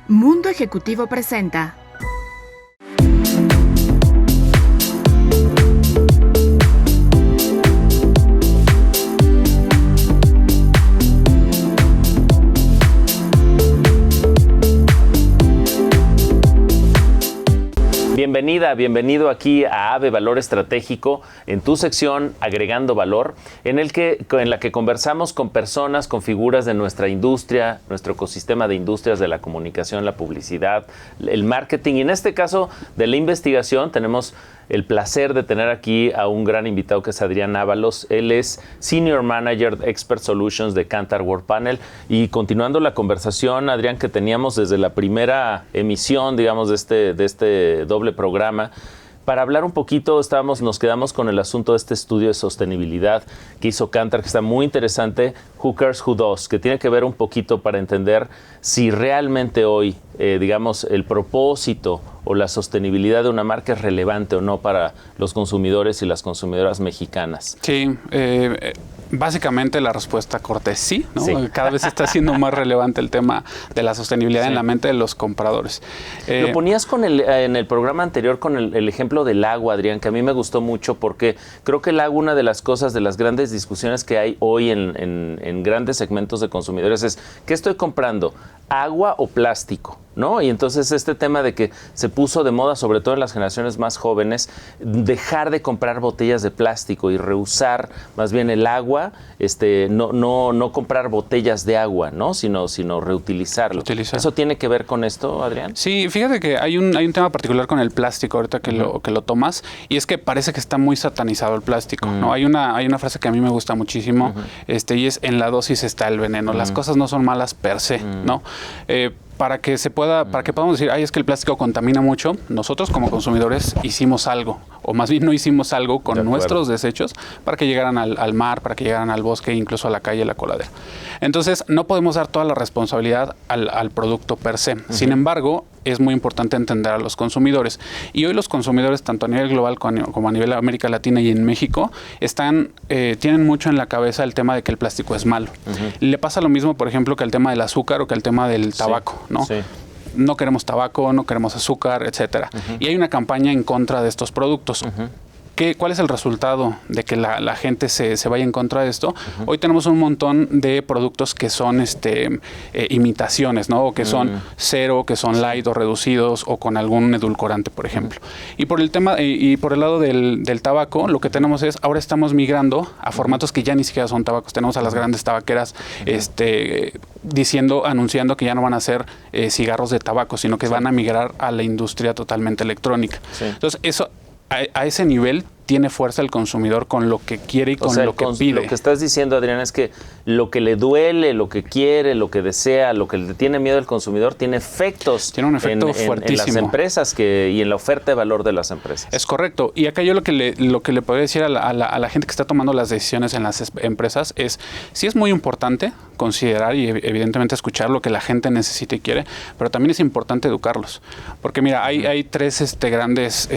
Mundo Ejecutivo presenta. Bienvenido aquí a AVE Valor Estratégico, en tu sección Agregando Valor, en la que conversamos con personas, con figuras de nuestra industria, nuestro ecosistema de industrias de la comunicación, la publicidad, el marketing y en este caso de la investigación. Tenemos el placer de tener aquí a un gran invitado que es Adrián Ábalos. Él es Senior Manager de Expert Solutions de Kantar Worldpanel. Y continuando la conversación, Adrián, que teníamos desde la primera emisión, digamos, de este doble programa, para hablar un poquito, nos quedamos con el asunto de este estudio de sostenibilidad que hizo Kantar, que está muy interesante, Who Cares Who Does, que tiene que ver un poquito para entender si realmente hoy, digamos, el propósito o la sostenibilidad de una marca es relevante o no para los consumidores y las consumidoras mexicanas. Sí, básicamente la respuesta corta es sí, ¿no? Sí. Cada vez está siendo más relevante el tema de la sostenibilidad en la mente de los compradores. Lo ponías en el programa anterior con el ejemplo del agua, Adrián, que a mí me gustó mucho porque creo que el agua, una de las cosas, de las grandes discusiones que hay hoy en grandes segmentos de consumidores es, ¿qué estoy comprando? ¿Agua o plástico? ¿No? Y entonces este tema de que se puso de moda, sobre todo en las generaciones más jóvenes, dejar de comprar botellas de plástico y reusar más bien el agua, no comprar botellas de agua, ¿no? sino reutilizarlo. ¿Eso tiene que ver con esto, Adrián? Sí, fíjate que hay un tema particular con el plástico ahorita que lo tomas, y es que parece que está muy satanizado el plástico, ¿no? Hay una frase que a mí me gusta muchísimo, y es: en la dosis está el veneno. Las cosas no son malas per se, ¿no? Para que podamos decir, es que el plástico contamina mucho, nosotros como consumidores hicimos algo, o más bien no hicimos algo con nuestros desechos para que llegaran al mar, para que llegaran al bosque, incluso a la calle, a la coladera. Entonces, no podemos dar toda la responsabilidad al producto per se. Sin embargo, es muy importante entender a los consumidores. Y hoy los consumidores, tanto a nivel global como a nivel de América Latina y en México, tienen mucho en la cabeza el tema de que el plástico es malo. Le pasa lo mismo, por ejemplo, que el tema del azúcar o que el tema del tabaco, ¿no? Sí. No queremos tabaco, no queremos azúcar, etcétera. Y hay una campaña en contra de estos productos. ¿Cuál es el resultado de que la gente se vaya en contra de esto? Hoy tenemos un montón de productos que son imitaciones, ¿no? O que son cero, que son light o reducidos o con algún edulcorante, por ejemplo. Y por el lado del tabaco, lo que tenemos es, ahora estamos migrando a formatos que ya ni siquiera son tabacos. Tenemos a las grandes tabaqueras anunciando que ya no van a ser cigarros de tabaco, sino que van a migrar a la industria totalmente electrónica. Sí. Entonces, eso a ese nivel tiene fuerza el consumidor con lo que quiere y con lo que pide. Lo que estás diciendo, Adrián, es que lo que le duele, lo que quiere, lo que desea, lo que le tiene miedo al consumidor, tiene efectos. Tiene un efecto fuertísimo en las empresas y en la oferta de valor de las empresas. Es correcto. Y acá yo lo que le podría decir a la gente que está tomando las decisiones en las empresas es, sí es muy importante considerar y evidentemente escuchar lo que la gente necesita y quiere, pero también es importante educarlos. Porque mira, hay tres grandes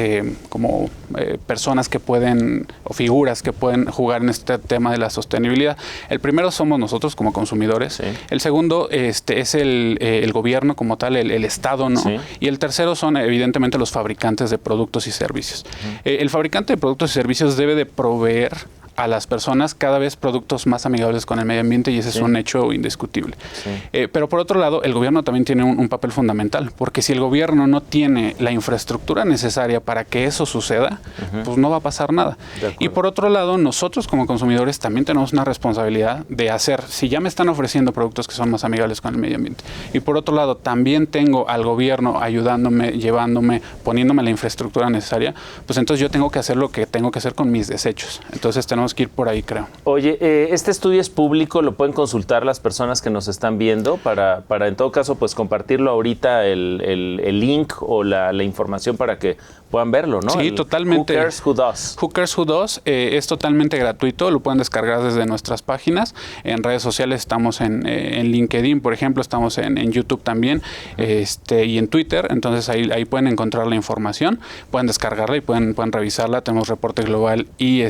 personas que pueden, o figuras que pueden jugar en este tema de la sostenibilidad. El primero somos nosotros como consumidores. Sí. El segundo es el gobierno como tal, el Estado, ¿no? Sí. Y el tercero son evidentemente los fabricantes de productos y servicios. El fabricante de productos y servicios debe de proveer a las personas cada vez productos más amigables con el medio ambiente, y ese es un hecho indiscutible. Sí. Pero por otro lado, el gobierno también tiene un papel fundamental, porque si el gobierno no tiene la infraestructura necesaria para que eso suceda, pues no va a pasar nada. Y por otro lado, nosotros como consumidores también tenemos una responsabilidad de hacer, si ya me están ofreciendo productos que son más amigables con el medio ambiente, y por otro lado también tengo al gobierno ayudándome, llevándome, poniéndome la infraestructura necesaria, pues entonces yo tengo que hacer lo que tengo que hacer con mis desechos. Entonces tenemos que ir por ahí, creo. Oye, este estudio es público, lo pueden consultar las personas que nos están viendo para en todo caso pues compartirlo ahorita el link o la información para que puedan verlo, ¿no? Sí, totalmente. Who Cares Who Does. Who Cares Who Does es totalmente gratuito, lo pueden descargar desde nuestras páginas. En redes sociales estamos en LinkedIn, por ejemplo, estamos en YouTube también, y en Twitter. Entonces ahí pueden encontrar la información, pueden descargarla y pueden revisarla. Tenemos reporte global y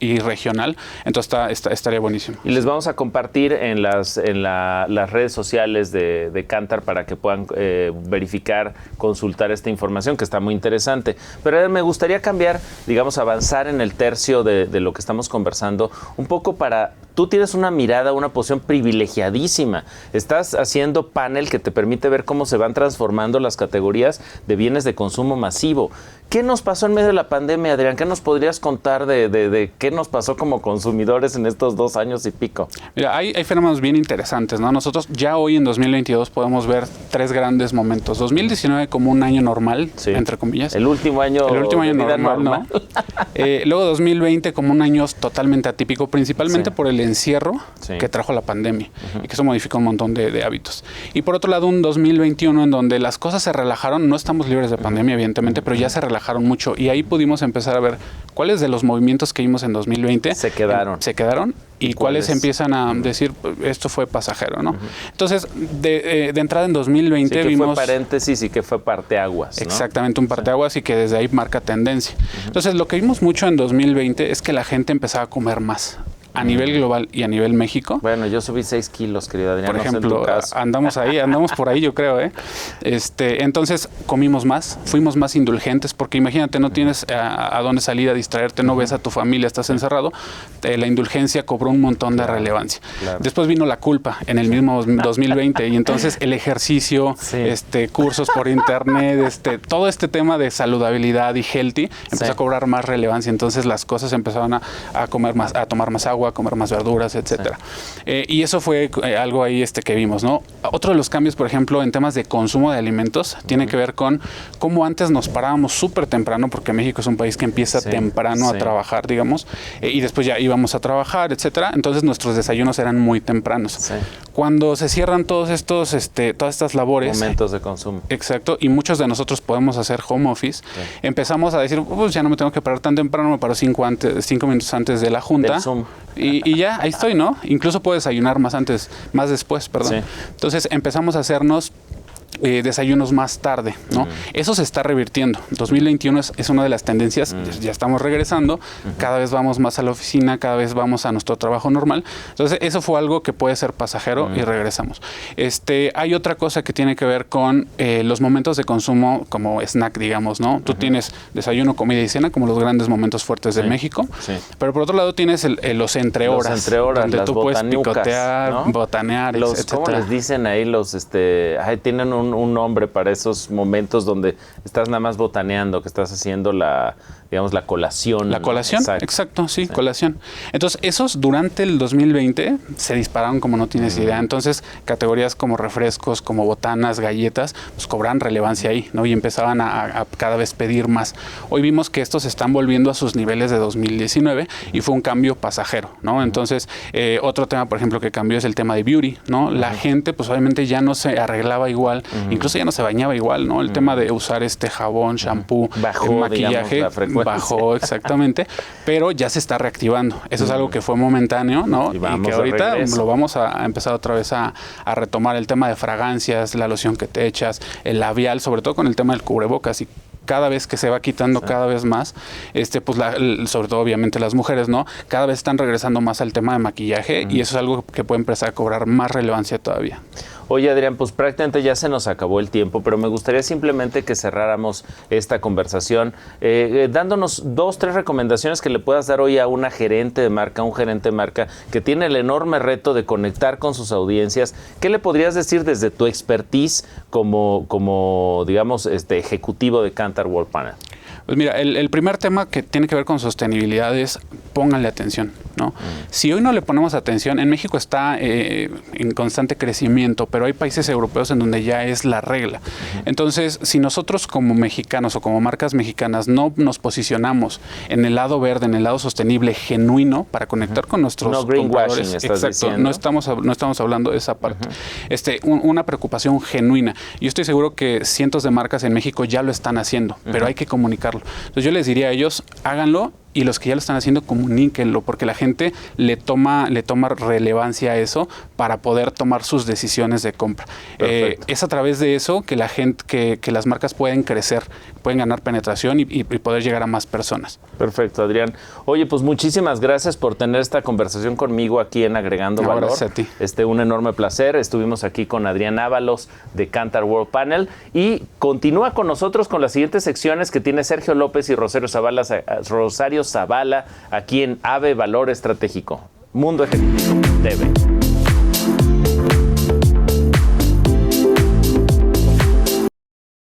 y regional. Entonces estaría buenísimo. Y les vamos a compartir en las redes sociales de Kantar para que puedan verificar, consultar esta información que está muy interesante. Pero me gustaría cambiar, digamos, avanzar en el tercio de lo que estamos conversando un poco para... Tú tienes una mirada, una posición privilegiadísima. Estás haciendo panel que te permite ver cómo se van transformando las categorías de bienes de consumo masivo. ¿Qué nos pasó en medio de la pandemia, Adrián? ¿Qué nos podrías contar de qué nos pasó como consumidores en estos 2 años y pico? Mira, hay fenómenos bien interesantes, ¿no? Nosotros ya hoy en 2022 podemos ver 3 grandes momentos. 2019 como un año normal, entre comillas. El último año normal, ¿no? Luego 2020 como un año totalmente atípico, principalmente por el encierro que trajo la pandemia y que eso modificó un montón de hábitos. Y por otro lado, un 2021 en donde las cosas se relajaron. No estamos libres de pandemia, evidentemente, pero ya se relajaron mucho y ahí pudimos empezar a ver cuáles de los movimientos que vimos en 2020 se quedaron y cuáles empiezan a decir esto fue pasajero, ¿no? Entonces, de entrada en 2020 que vimos... fue paréntesis y que fue parteaguas, ¿no? Exactamente, un parteaguas y que desde ahí marca tendencia. Entonces, lo que vimos mucho en 2020 es que la gente empezaba a comer más. A nivel global y a nivel México. Bueno, yo subí 6 kilos, querido Adrián. Por ejemplo, andamos por ahí, yo creo, ¿eh? Entonces, comimos más, fuimos más indulgentes, porque imagínate, no tienes a dónde salir a distraerte, no ves a tu familia, estás encerrado. La indulgencia cobró un montón de relevancia. Claro. Después vino la culpa en el mismo 2020 y entonces el ejercicio, cursos por internet, todo este tema de saludabilidad y healthy empezó a cobrar más relevancia. Entonces las cosas empezaron a comer más, a tomar más agua, a comer más verduras, etcétera. Y eso fue algo ahí que vimos, ¿no? Otro de los cambios, por ejemplo, en temas de consumo de alimentos, tiene que ver con cómo antes nos parábamos súper temprano, porque México es un país que empieza temprano a trabajar, digamos, y después ya íbamos a trabajar, etcétera. Entonces nuestros desayunos eran muy tempranos. Cuando se cierran todos estos, todas estas labores... Momentos de consumo. Exacto, y muchos de nosotros podemos hacer home office. Empezamos a decir, pues ya no me tengo que parar tan temprano, me paro 5 minutos antes de la junta. Y ya, ahí estoy, ¿no? Incluso puedo desayunar más después, perdón. Entonces empezamos a hacernos desayunos más tarde, ¿no? Eso se está revirtiendo. 2021 es una de las tendencias, ya estamos regresando, cada vez vamos más a la oficina, cada vez vamos a nuestro trabajo normal. Entonces, eso fue algo que puede ser pasajero y regresamos. Hay otra cosa que tiene que ver con los momentos de consumo como snack, digamos, ¿no? Tú tienes desayuno, comida y cena como los grandes momentos fuertes de México, pero por otro lado tienes los entre horas, donde tú puedes picotear, ¿no? Botanear, etcétera. ¿Cómo les dicen ahí tienen un nombre para esos momentos donde estás nada más botaneando, que estás haciendo la colación. La colación, exacto, sí, colación. Entonces, esos durante el 2020 se dispararon como no tienes idea. Entonces, categorías como refrescos, como botanas, galletas, pues cobran relevancia ahí, ¿no? Y empezaban a cada vez pedir más. Hoy vimos que estos se están volviendo a sus niveles de 2019 y fue un cambio pasajero, ¿no? Entonces, otro tema, por ejemplo, que cambió es el tema de beauty, ¿no? La gente, pues obviamente ya no se arreglaba igual, incluso ya no se bañaba igual, ¿no? El tema de usar jabón, shampoo, maquillaje, bajó exactamente, pero ya se está reactivando. Eso es algo que fue momentáneo, ¿no? Y que ahorita lo vamos a empezar otra vez a retomar. El tema de fragancias, la loción que te echas, el labial, sobre todo con el tema del cubrebocas, y cada vez que se va quitando cada vez más, pues sobre todo obviamente las mujeres, ¿no? Cada vez están regresando más al tema de maquillaje y eso es algo que puede empezar a cobrar más relevancia todavía. Oye, Adrián, pues prácticamente ya se nos acabó el tiempo, pero me gustaría simplemente que cerráramos esta conversación dándonos 2, 3 recomendaciones que le puedas dar hoy a una gerente de marca, un gerente de marca que tiene el enorme reto de conectar con sus audiencias. ¿Qué le podrías decir desde tu expertise como digamos, ejecutivo de Kantar World Panel? Pues mira, el primer tema que tiene que ver con sostenibilidad es pónganle atención, ¿no? Si hoy no le ponemos atención, en México está en constante crecimiento, pero hay países europeos en donde ya es la regla. Entonces, si nosotros como mexicanos o como marcas mexicanas no nos posicionamos en el lado verde, en el lado sostenible, genuino, para conectar con nuestros compradores, exacto, no estamos hablando de esa parte. Una preocupación genuina. Yo estoy seguro que cientos de marcas en México ya lo están haciendo, pero hay que comunicarlo. Entonces yo les diría a ellos, háganlo y los que ya lo están haciendo, comuníquenlo, porque la gente le toma relevancia a eso para poder tomar sus decisiones de compra. Es a través de eso que la gente, que las marcas pueden crecer, pueden ganar penetración y poder llegar a más personas. Perfecto, Adrián. Oye, pues muchísimas gracias por tener esta conversación conmigo aquí en Agregando Valor. Gracias a ti. Un enorme placer. Estuvimos aquí con Adrián Ábalos de Kantar World Panel y continúa con nosotros con las siguientes secciones que tiene Sergio López y Rosario Zavala aquí en AVE Valor Estratégico. Mundo Ejecutivo TV.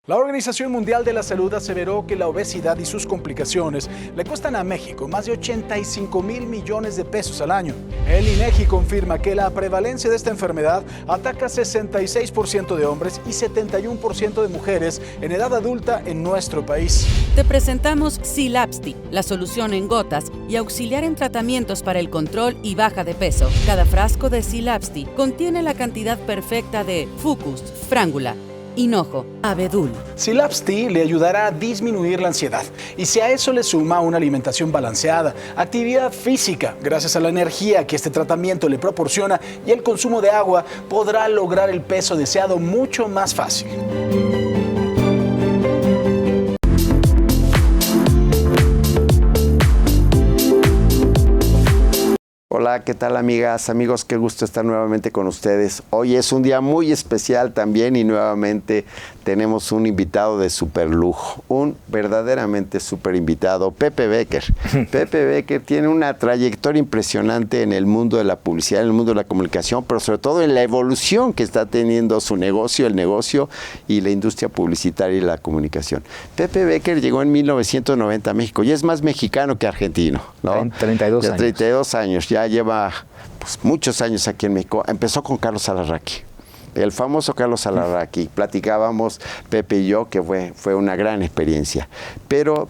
La Organización Mundial de la Salud aseveró que la obesidad y sus complicaciones le cuestan a México más de 85,000 millones de pesos al año. El INEGI confirma que la prevalencia de esta enfermedad ataca 66% de hombres y 71% de mujeres en edad adulta en nuestro país. Te presentamos Silapsti, la solución en gotas y auxiliar en tratamientos para el control y baja de peso. Cada frasco de Silapsti contiene la cantidad perfecta de Fucus, Frángula, hinojo, abedul. Silapsti le ayudará a disminuir la ansiedad y si a eso le suma una alimentación balanceada, actividad física, gracias a la energía que este tratamiento le proporciona y el consumo de agua, podrá lograr el peso deseado mucho más fácil. Hola, ¿qué tal amigas, amigos? Qué gusto estar nuevamente con ustedes. Hoy es un día muy especial también y nuevamente tenemos un invitado de super lujo, un verdaderamente super invitado, Pepe Becker. Pepe Becker tiene una trayectoria impresionante en el mundo de la publicidad, en el mundo de la comunicación, pero sobre todo en la evolución que está teniendo su negocio, el negocio y la industria publicitaria y la comunicación. Pepe Becker llegó en 1990 a México y es más mexicano que argentino, ¿no? 32 años. 32 años, ya lleva pues, muchos años aquí en México. Empezó con Carlos Alarraqui, el famoso Carlos Alarraqui. Platicábamos, Pepe y yo, que fue una gran experiencia. Pero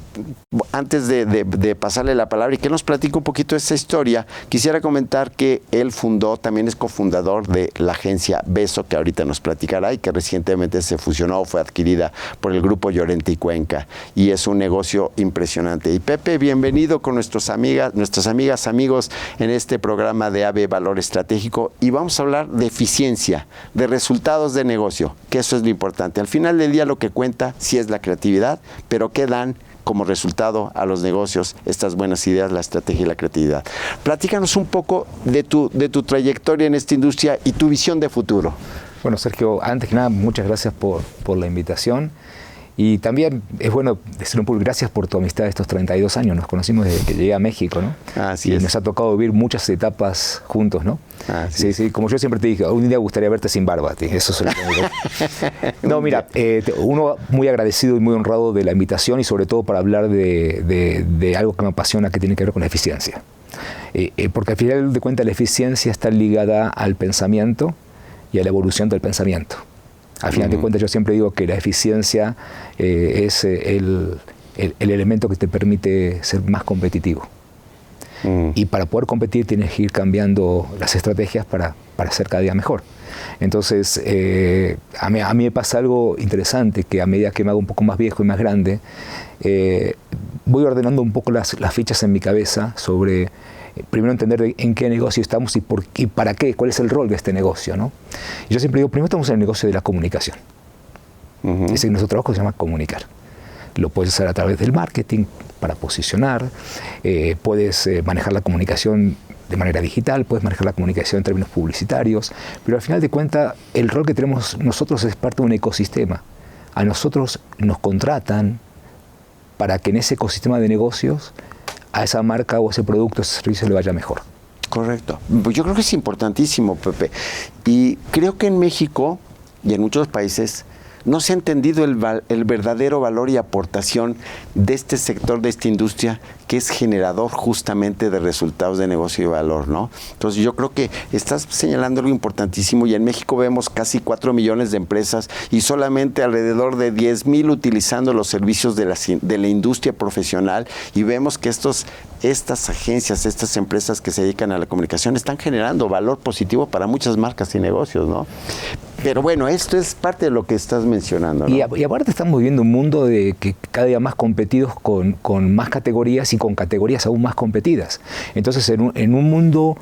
antes de pasarle la palabra y que nos platique un poquito de esa historia, quisiera comentar que él también es cofundador de la agencia Beso, que ahorita nos platicará y que recientemente se fusionó, fue adquirida por el grupo Llorente y Cuenca. Y es un negocio impresionante. Y Pepe, bienvenido con nuestras amigas, amigos, en este programa de AVE Valor Estratégico. Y vamos a hablar de eficiencia, de resultados de negocio, que eso es lo importante. Al final del día lo que cuenta sí es la creatividad, pero ¿qué dan como resultado a los negocios estas buenas ideas, la estrategia y la creatividad? Platícanos un poco de tu trayectoria en esta industria y tu visión de futuro. Bueno, Sergio, antes que nada, muchas gracias por la invitación. Y también es bueno decir un poco gracias por tu amistad de estos 32 años. Nos conocimos desde que llegué a México, ¿no? Así y es. Nos ha tocado vivir muchas etapas juntos, ¿no? Sí, como yo siempre te dije, un día gustaría verte sin barba, tío. Eso es lo que digo. No, mira, uno muy agradecido y muy honrado de la invitación y sobre todo para hablar de algo que me apasiona, que tiene que ver con la eficiencia. Porque al final de cuentas la eficiencia está ligada al pensamiento y a la evolución del pensamiento. Al final de cuentas yo siempre digo que la eficiencia es el elemento que te permite ser más competitivo. Y para poder competir tienes que ir cambiando las estrategias para ser cada día mejor. Entonces, a mí me pasa algo interesante, que a medida que me hago un poco más viejo y más grande, voy ordenando un poco las fichas en mi cabeza sobre, primero entender en qué negocio estamos y para qué, cuál es el rol de este negocio, ¿no? Y yo siempre digo, primero estamos en el negocio de la comunicación. Es decir, nuestro trabajo se llama comunicar. Lo puedes hacer a través del marketing para posicionar, puedes manejar la comunicación de manera digital, puedes manejar la comunicación en términos publicitarios, pero al final de cuentas el rol que tenemos nosotros es parte de un ecosistema. A nosotros nos contratan para que en ese ecosistema de negocios a esa marca o ese producto, ese servicio le vaya mejor. Correcto. Yo creo que es importantísimo, Pepe. Y creo que en México y en muchos países no se ha entendido el verdadero valor y aportación de este sector, de esta industria, que es generador justamente de resultados de negocio y valor, ¿no? Entonces yo creo que estás señalando algo importantísimo y en México vemos casi 4 millones de empresas y solamente alrededor de 10,000 utilizando los servicios de la industria profesional, y vemos que estas agencias, estas empresas que se dedican a la comunicación están generando valor positivo para muchas marcas y negocios, ¿no? Pero bueno, esto es parte de lo que estás mencionando, ¿no? Y aparte estamos viviendo un mundo de que cada día más competidos con más categorías y con categorías aún más competidas. Entonces, en un mundo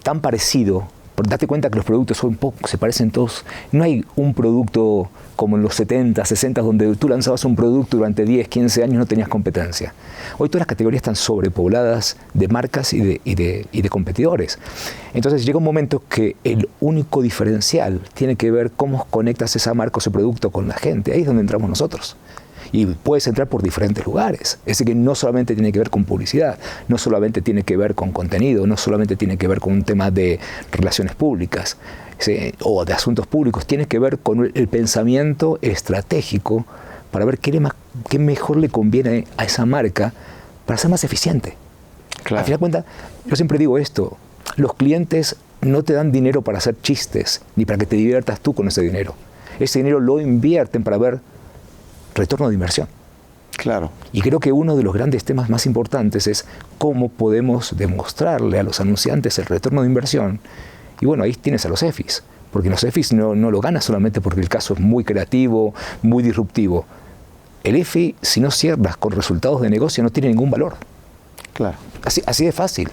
tan parecido, date cuenta que los productos son poco, se parecen todos. No hay un producto como en los 70, 60, donde tú lanzabas un producto durante 10, 15 años y no tenías competencia. Hoy todas las categorías están sobrepobladas de marcas y de competidores. Entonces llega un momento que el único diferencial tiene que ver cómo conectas esa marca o ese producto con la gente. Ahí es donde entramos nosotros. Y puedes entrar por diferentes lugares. Es decir, que no solamente tiene que ver con publicidad, no solamente tiene que ver con contenido, no solamente tiene que ver con un tema de relaciones públicas, ¿sí? O de asuntos públicos, tiene que ver con el pensamiento estratégico para ver qué mejor le conviene a esa marca para ser más eficiente. Claro. Al final de cuentas, yo siempre digo esto, los clientes no te dan dinero para hacer chistes, ni para que te diviertas tú con ese dinero. Ese dinero lo invierten para ver retorno de inversión. Claro. Y creo que uno de los grandes temas más importantes es cómo podemos demostrarle a los anunciantes el retorno de inversión. Y bueno, ahí tienes a los EFIs, porque los EFIs no lo ganas solamente porque el caso es muy creativo, muy disruptivo. El EFI, si no cierras con resultados de negocio, no tiene ningún valor. Claro. Así de fácil.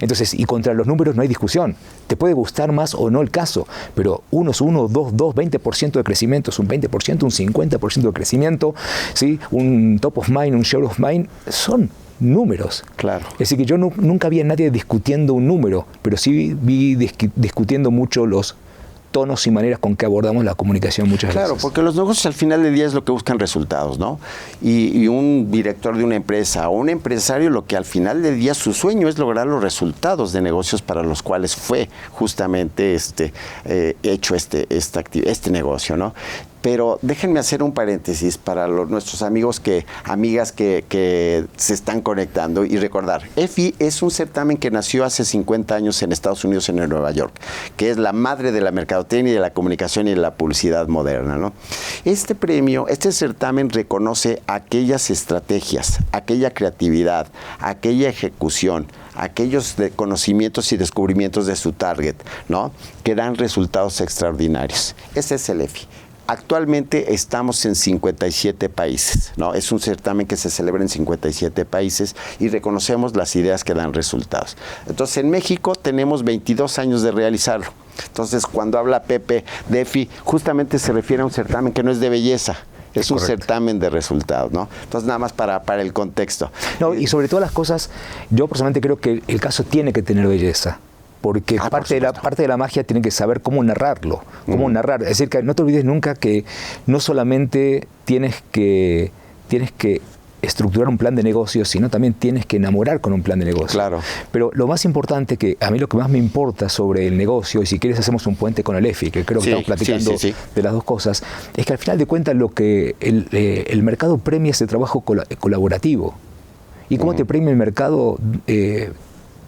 Entonces, y contra los números no hay discusión. Te puede gustar más o no el caso, pero 1 es 1, 2, 2, 20% de crecimiento es un 20%, un 50% de crecimiento, ¿sí? Un top of mind, un share of mind, son números. Claro. Es decir, que yo nunca vi a nadie discutiendo un número, pero sí vi discutiendo mucho los tonos y maneras con que abordamos la comunicación muchas veces. Claro, porque los negocios al final del día es lo que buscan resultados, ¿no? Y un director de una empresa o un empresario lo que al final del día su sueño es lograr los resultados de negocios para los cuales fue justamente hecho este negocio, ¿no? Pero déjenme hacer un paréntesis para nuestros amigas que se están conectando y recordar, EFI es un certamen que nació hace 50 años en Estados Unidos, en Nueva York, que es la madre de la mercadotecnia y de la comunicación y de la publicidad moderna, ¿no? Este certamen reconoce aquellas estrategias, aquella creatividad, aquella ejecución, aquellos conocimientos y descubrimientos de su target, ¿no? Que dan resultados extraordinarios. Ese es el EFI. Actualmente estamos en 57 países, ¿no? Es un certamen que se celebra en 57 países y reconocemos las ideas que dan resultados. Entonces, en México tenemos 22 años de realizarlo. Entonces, cuando habla Pepe de EFI, justamente se refiere a un certamen que no es de belleza, es un certamen de resultados, ¿no? Entonces, nada más para el contexto. No, y sobre todas las cosas, yo personalmente creo que el caso tiene que tener belleza. Porque parte de la magia tiene que saber cómo narrarlo, cómo narrar. Es decir, que no te olvides nunca que no solamente tienes que estructurar un plan de negocio, sino también tienes que enamorar con un plan de negocio. Claro. Pero lo más importante, que a mí lo que más me importa sobre el negocio, y si quieres hacemos un puente con el EFI, que creo que estamos platicando de las dos cosas, es que al final de cuentas lo que el mercado premia es el trabajo colaborativo. ¿Y cómo te premia el mercado?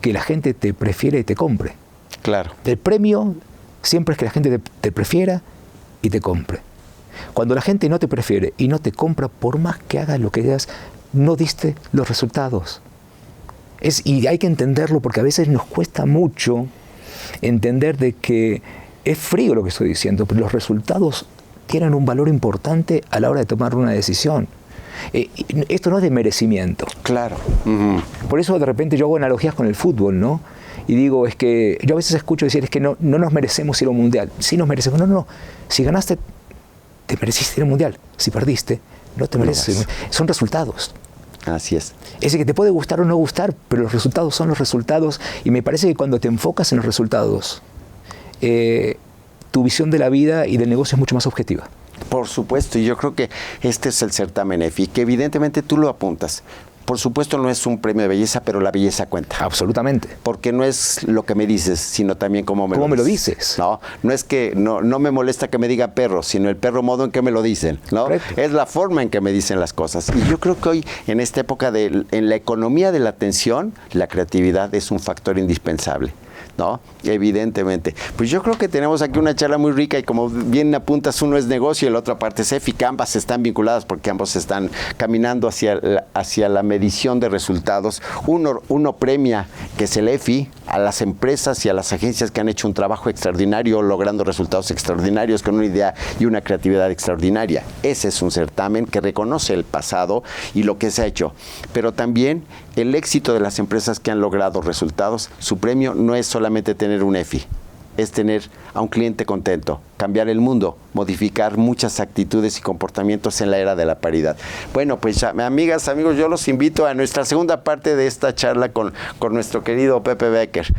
Que la gente te prefiere y te compre. Claro. El premio siempre es que la gente te prefiera y te compre. Cuando la gente no te prefiere y no te compra, por más que hagas lo que hagas, no diste los resultados. Y hay que entenderlo porque a veces nos cuesta mucho entender de que es frío lo que estoy diciendo, pero los resultados tienen un valor importante a la hora de tomar una decisión. Esto no es de merecimiento. Claro. Por eso de repente yo hago analogías con el fútbol, ¿no? Y digo, es que yo a veces escucho decir, es que no nos merecemos ir a un mundial. Sí nos merecemos. No. Si ganaste, te mereciste ir a un mundial. Si perdiste, no te mereces. Son resultados. Así es. Es decir, que te puede gustar o no gustar, pero los resultados son los resultados. Y me parece que cuando te enfocas en los resultados, tu visión de la vida y del negocio es mucho más objetiva. Por supuesto, y yo creo que este es el certamen EFI, que evidentemente tú lo apuntas. Por supuesto no es un premio de belleza, pero la belleza cuenta. Absolutamente. Porque no es lo que me dices, sino también cómo me lo dices. No es que no me molesta que me diga perro, sino el perro modo en que me lo dicen, ¿no? Correcto. Es la forma en que me dicen las cosas. Y yo creo que hoy, en esta época en la economía de la atención, la creatividad es un factor indispensable. ¿no? Evidentemente. Pues yo creo que tenemos aquí una charla muy rica y como bien apuntas, uno es negocio y la otra parte es EFI, que ambas están vinculadas porque ambos están caminando hacia la medición de resultados. Uno premia, que es el EFI, a las empresas y a las agencias que han hecho un trabajo extraordinario, logrando resultados extraordinarios con una idea y una creatividad extraordinaria. Ese es un certamen que reconoce el pasado y lo que se ha hecho, pero también el éxito de las empresas que han logrado resultados. Su premio no es solamente tener un EFI, es tener a un cliente contento, cambiar el mundo, modificar muchas actitudes y comportamientos en la era de la paridad. Bueno, pues amigas, amigos, yo los invito a nuestra segunda parte de esta charla con nuestro querido Pepe Becker,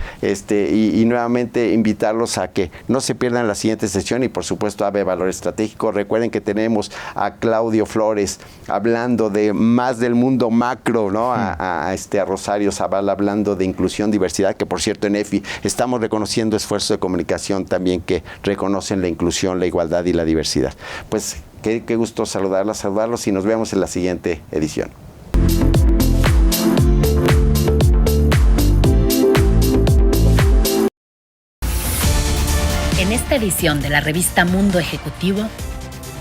y nuevamente invitarlos a que no se pierdan la siguiente sesión y por supuesto AB Valor Estratégico. Recuerden que tenemos a Claudio Flores hablando de más del mundo macro, ¿no? A Rosario Zavala hablando de inclusión, diversidad, que por cierto en EFI estamos reconociendo esfuerzos de comunicación también que reconocen la inclusión, la igualdad y la diversidad. Pues qué gusto saludarlos y nos vemos en la siguiente edición. En esta edición de la revista Mundo Ejecutivo,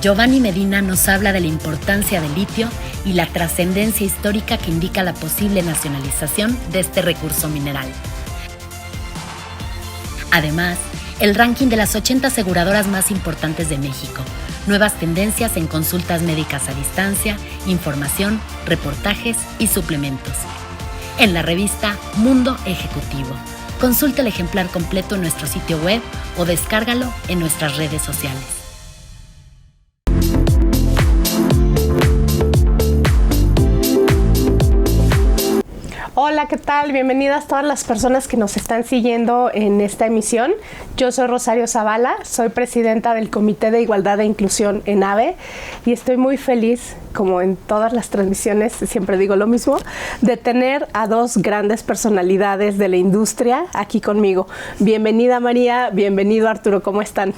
Giovanni Medina nos habla de la importancia del litio y la trascendencia histórica que indica la posible nacionalización de este recurso mineral. Además, el ranking de las 80 aseguradoras más importantes de México, nuevas tendencias en consultas médicas a distancia, información, reportajes y suplementos. En la revista Mundo Ejecutivo. Consulta el ejemplar completo en nuestro sitio web o descárgalo en nuestras redes sociales. Hola, ¿qué tal? Bienvenidas todas las personas que nos están siguiendo en esta emisión. Yo soy Rosario Zavala, soy presidenta del Comité de Igualdad e Inclusión en AVE y estoy muy feliz, como en todas las transmisiones, siempre digo lo mismo, de tener a dos grandes personalidades de la industria aquí conmigo. Bienvenida María, bienvenido Arturo, ¿cómo están?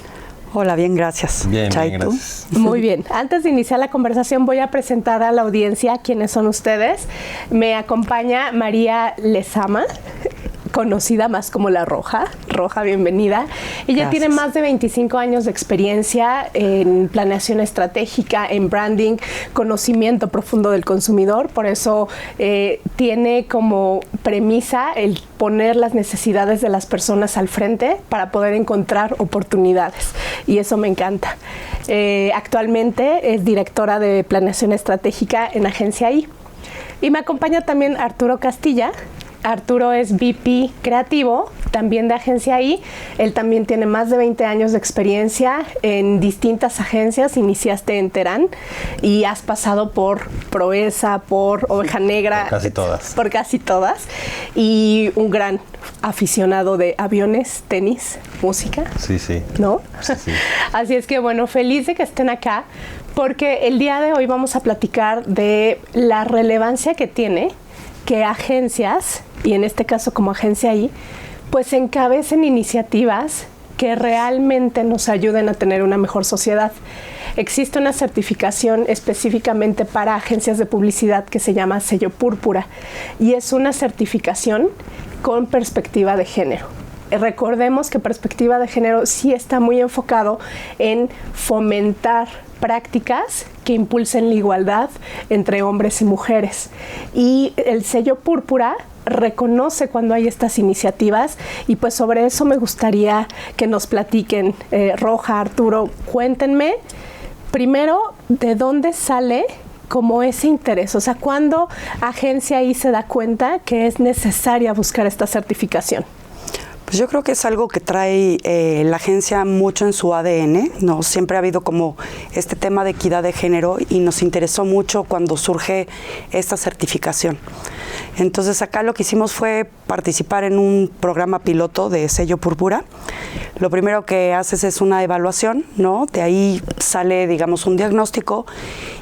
Hola, bien, gracias. Bien, Chay, bien, gracias. Muy bien. Antes de iniciar la conversación voy a presentar a la audiencia quiénes son ustedes. Me acompaña María Lezama, conocida más como La Roja. Roja, bienvenida. Ella tiene más de 25 años de experiencia en planeación estratégica, en branding, conocimiento profundo del consumidor. Por eso tiene como premisa el poner las necesidades de las personas al frente para poder encontrar oportunidades. Y eso me encanta. Actualmente es directora de planeación estratégica en Agencia I. Y me acompaña también Arturo Castilla. Arturo es VP creativo, también de Agencia I. Él también tiene más de 20 años de experiencia en distintas agencias. Iniciaste en Terán y has pasado por Proesa, por Oveja Negra. Por casi todas. Por casi todas. Y un gran aficionado de aviones, tenis, música. Sí, sí. ¿No? Sí, sí. Así es que, bueno, feliz de que estén acá, porque el día de hoy vamos a platicar de la relevancia que tiene que agencias, y en este caso como Agencia I, pues encabecen iniciativas que realmente nos ayuden a tener una mejor sociedad. Existe una certificación específicamente para agencias de publicidad que se llama Sello Púrpura, y es una certificación con perspectiva de género. Recordemos que perspectiva de género sí está muy enfocado en fomentar prácticas que impulsen la igualdad entre hombres y mujeres. Y el sello Púrpura reconoce cuando hay estas iniciativas y pues sobre eso me gustaría que nos platiquen. Roja, Arturo, cuéntenme primero de dónde sale como ese interés, o sea, ¿cuándo Agencia I se da cuenta que es necesaria buscar esta certificación? Pues yo creo que es algo que trae la agencia mucho en su ADN, ¿no? Siempre ha habido como este tema de equidad de género y nos interesó mucho cuando surge esta certificación. Entonces acá lo que hicimos fue participar en un programa piloto de Sello Púrpura. Lo primero que haces es una evaluación, ¿no? De ahí sale, digamos, un diagnóstico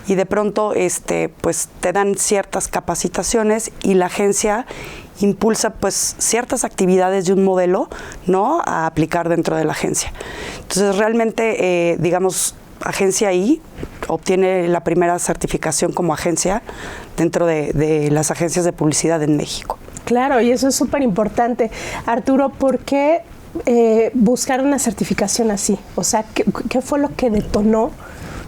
y de pronto pues te dan ciertas capacitaciones y la agencia impulsa pues ciertas actividades de un modelo, ¿no?, a aplicar dentro de la agencia. Entonces realmente, digamos, Agencia I obtiene la primera certificación como agencia dentro de las agencias de publicidad en México. Claro, y eso es súper importante. Arturo, ¿por qué buscar una certificación así? O sea, ¿qué fue lo que detonó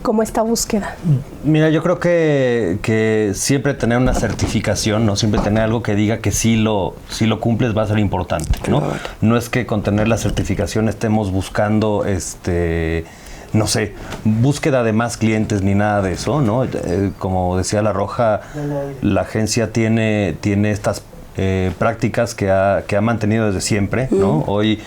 como esta búsqueda? Mira, yo creo que siempre tener una certificación, ¿no? Siempre tener algo que diga que sí lo cumples va a ser importante, ¿no? Claro. No es que con tener la certificación estemos buscando no sé, búsqueda de más clientes ni nada de eso, ¿no? Como decía La Roja, la agencia tiene estas prácticas que ha mantenido desde siempre, ¿no? Hoy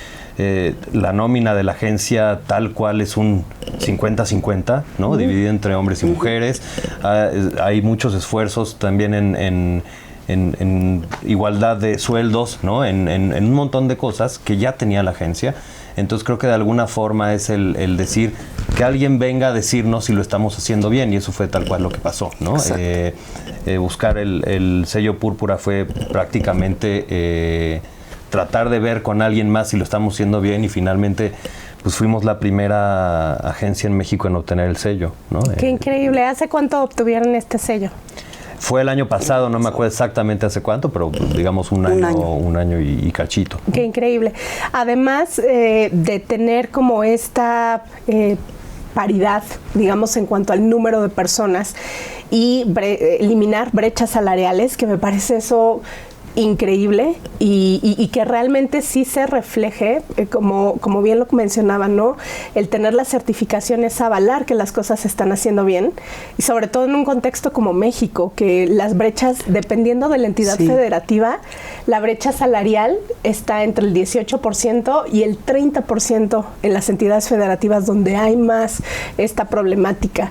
la nómina de la agencia tal cual es un 50-50, ¿no? Dividida entre hombres y mujeres. Hay muchos esfuerzos también en igualdad de sueldos, ¿no? En un montón de cosas que ya tenía la agencia. Entonces creo que de alguna forma es el decir que alguien venga a decirnos si lo estamos haciendo bien, y eso fue tal cual lo que pasó, ¿no? Buscar el sello púrpura fue prácticamente tratar de ver con alguien más si lo estamos haciendo bien, y finalmente pues fuimos la primera agencia en México en obtener el sello, ¿no? Qué increíble. ¿Hace cuánto obtuvieron este sello? Fue el año pasado, no me acuerdo exactamente hace cuánto, pero digamos un año y cachito. Qué increíble. Además de tener como esta paridad, digamos, en cuanto al número de personas y eliminar brechas salariales, que me parece eso increíble y que realmente sí se refleje, como bien lo mencionaban, ¿no? El tener la certificación es avalar que las cosas se están haciendo bien, y sobre todo en un contexto como México, que las brechas, dependiendo de la entidad federativa, la brecha salarial está entre el 18% y el 30% en las entidades federativas donde hay más esta problemática.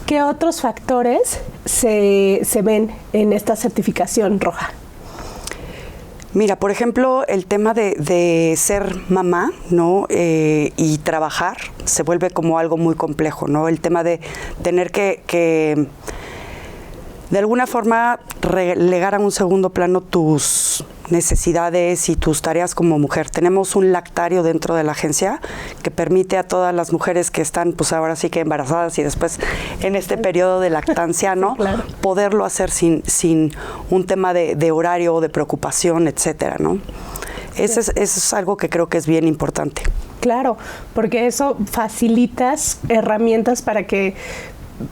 ¿Qué otros factores se ven en esta certificación roja? Mira, por ejemplo, el tema de ser mamá, ¿no? Y trabajar se vuelve como algo muy complejo, ¿no? El tema de tener que de alguna forma relegar a un segundo plano tus necesidades y tus tareas como mujer. Tenemos un lactario dentro de la agencia que permite a todas las mujeres que están, pues ahora sí que embarazadas y después en este periodo de lactancia, ¿no? Claro. Poderlo hacer sin un tema de horario o de preocupación, etcétera, ¿no? Eso es algo que creo que es bien importante. Claro, porque eso facilita herramientas para que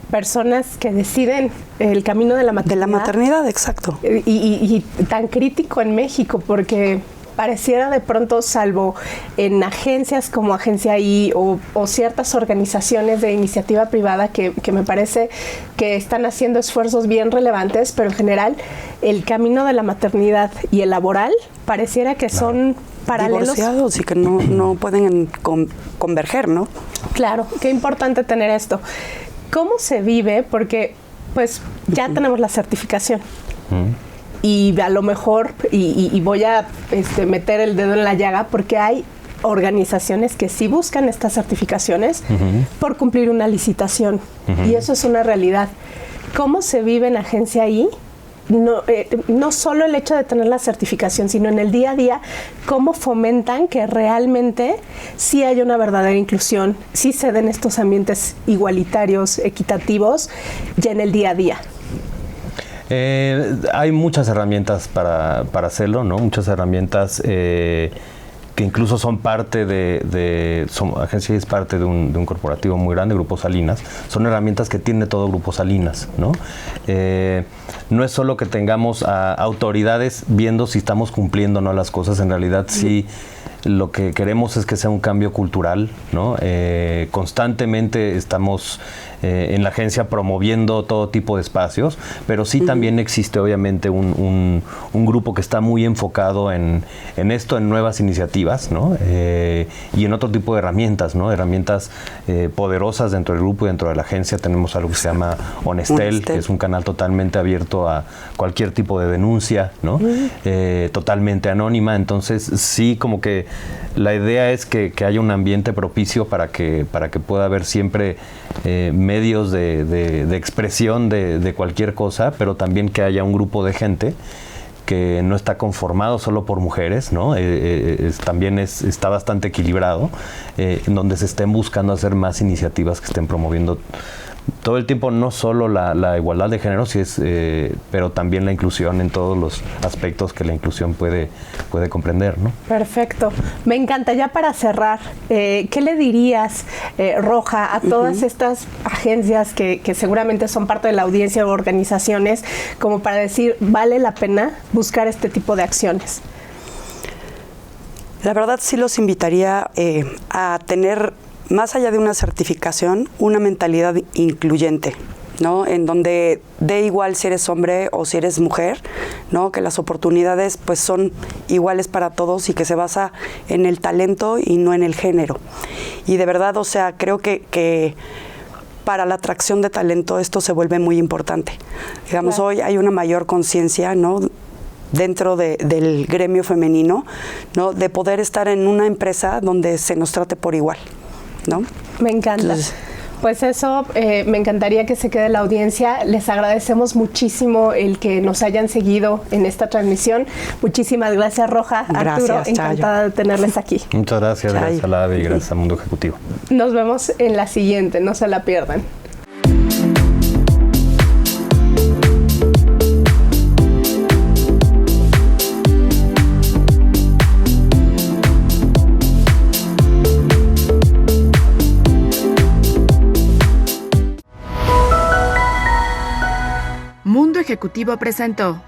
personas que deciden el camino de la maternidad. De la maternidad, exacto. Y tan crítico en México, porque pareciera de pronto, salvo en agencias como Agencia I o ciertas organizaciones de iniciativa privada que me parece que están haciendo esfuerzos bien relevantes, pero en general el camino de la maternidad y el laboral pareciera que son paralelos. Divorciados y que no pueden converger, ¿no? Claro, qué importante tener esto. ¿Cómo se vive? Porque pues ya tenemos la certificación. Y a lo mejor, y voy a meter el dedo en la llaga, porque hay organizaciones que sí buscan estas certificaciones por cumplir una licitación. Y eso es una realidad. ¿Cómo se vive en Agencia I? No solo el hecho de tener la certificación, sino en el día a día, cómo fomentan que realmente sí haya una verdadera inclusión, sí se den estos ambientes igualitarios, equitativos, ya en el día a día. Hay muchas herramientas para hacerlo, ¿no? Muchas herramientas que incluso son parte Agencia es parte de un corporativo muy grande, Grupo Salinas. Son herramientas que tiene todo Grupo Salinas, ¿no? No es solo que tengamos a autoridades viendo si estamos cumpliendo o no las cosas. En realidad sí, lo que queremos es que sea un cambio cultural, ¿no? Constantemente estamos en la agencia promoviendo todo tipo de espacios, pero sí también existe obviamente un grupo que está muy enfocado en esto, en nuevas iniciativas, ¿no? Y en otro tipo de herramientas, ¿no? Herramientas poderosas dentro del grupo y dentro de la agencia. Tenemos algo que se llama Honestel, que es un canal totalmente abierto a cualquier tipo de denuncia, ¿no? Totalmente anónima. Entonces sí, como que la idea es que haya un ambiente propicio para que pueda haber siempre medios de expresión de cualquier cosa, pero también que haya un grupo de gente que no está conformado solo por mujeres, ¿no? También está bastante equilibrado, en donde se estén buscando hacer más iniciativas que estén promoviendo todo el tiempo no solo la igualdad de género, sí es, pero también la inclusión en todos los aspectos que la inclusión puede comprender, ¿no? Perfecto. Me encanta. Ya para cerrar, ¿qué le dirías, Roja, a todas estas agencias que seguramente son parte de la audiencia o organizaciones, como para decir, vale la pena buscar este tipo de acciones? La verdad sí los invitaría a tener, más allá de una certificación, una mentalidad incluyente, ¿no? En donde dé igual si eres hombre o si eres mujer, ¿no? Que las oportunidades pues son iguales para todos y que se basa en el talento y no en el género. Y de verdad, o sea, creo que para la atracción de talento esto se vuelve muy importante. Digamos, hoy hay una mayor conciencia, ¿no? Dentro del gremio femenino, ¿no? De poder estar en una empresa donde se nos trate por igual, ¿no? Me encanta. Entonces, pues eso, me encantaría que se quede la audiencia. Les agradecemos muchísimo el que nos hayan seguido en esta transmisión. Muchísimas gracias, Roja. Gracias, Arturo, encantada de tenerles aquí. Muchas gracias, Chayo. gracias a la AVE y gracias a Mundo Ejecutivo. Nos vemos en la siguiente, no se la pierdan. Mundo Ejecutivo presentó